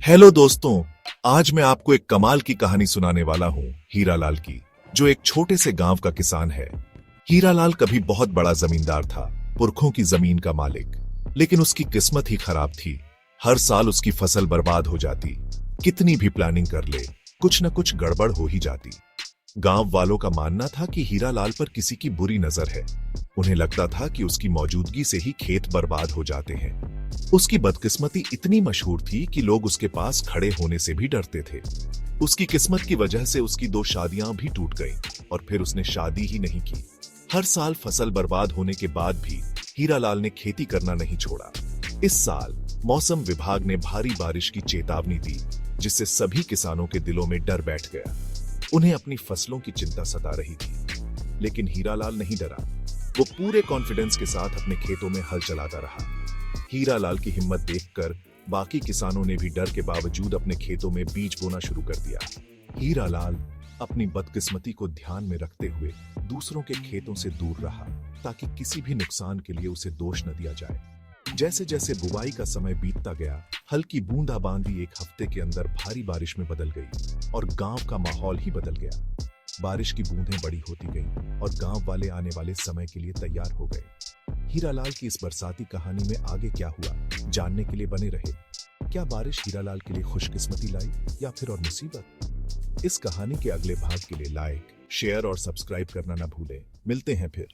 Hello दोस्तों, आज मैं आपको एक कमाल की कहानी सुनाने वाला हूँ हीरालाल की, जो एक छोटे से गांव का किसान है। हीरालाल कभी बहुत बड़ा जमींदार था, पुरखों की जमीन का मालिक, लेकिन उसकी किस्मत ही खराब थी। हर साल उसकी फसल बर्बाद हो जाती, कितनी भी प्लानिंग कर ले, कुछ न कुछ गड़बड़ हो ही जाती। गांव वालों का मानना था कि हीरालाल पर किसी की बुरी नजर है। उन्हें लगता था कि उसकी मौजूदगी से ही खेत बर्बाद हो जाते हैं। उसकी बदकिस्मती इतनी मशहूर थी कि लोग उसके पास खड़े होने से भी डरते थे। उसकी किस्मत की वजह से उसकी 2 शादियां भी टूट गईं और फिर उसने शादी ही नहीं की। हर साल फसल बर्बाद होने के बाद भी हीरालाल ने खेती करना नहीं छोड़ा। इस साल मौसम विभाग ने भारी बारिश की चेतावनी दी, जिससे सभी किसानों के दिलों में डर बैठ गया। उन्हें अपनी फसलों की चिंता सता रही थी, लेकिन हीरालाल नहीं डरा। वो पूरे कॉन्फिडेंस के साथ अपने खेतों में हल चलाता रहा। हीरालाल की हिम्मत देखकर बाकी किसानों ने भी डर के बावजूद अपने खेतों में बीज बोना शुरू कर दिया। हीरालाल अपनी बदकिस्मती को ध्यान में रखते हुए दूसरों के खेतों से दूर रहा, ताकि किसी भी नुकसान के लिए उसे दोष न दिया जाए। जैसे जैसे बुवाई का समय बीतता गया, हल्की बूंदाबांदी एक हफ्ते के अंदर भारी बारिश में बदल गई और गांव का माहौल ही बदल गया। बारिश की बूंदें बड़ी होती गईं और गांव वाले आने वाले समय के लिए तैयार हो गए। हीरालाल की इस बरसाती कहानी में आगे क्या हुआ, जानने के लिए बने रहे। क्या बारिश हीरालाल के लिए खुशकिस्मती लाई या फिर और मुसीबत? इस कहानी के अगले भाग के लिए लाइक, शेयर और सब्सक्राइब करना ना भूलें। मिलते हैं फिर।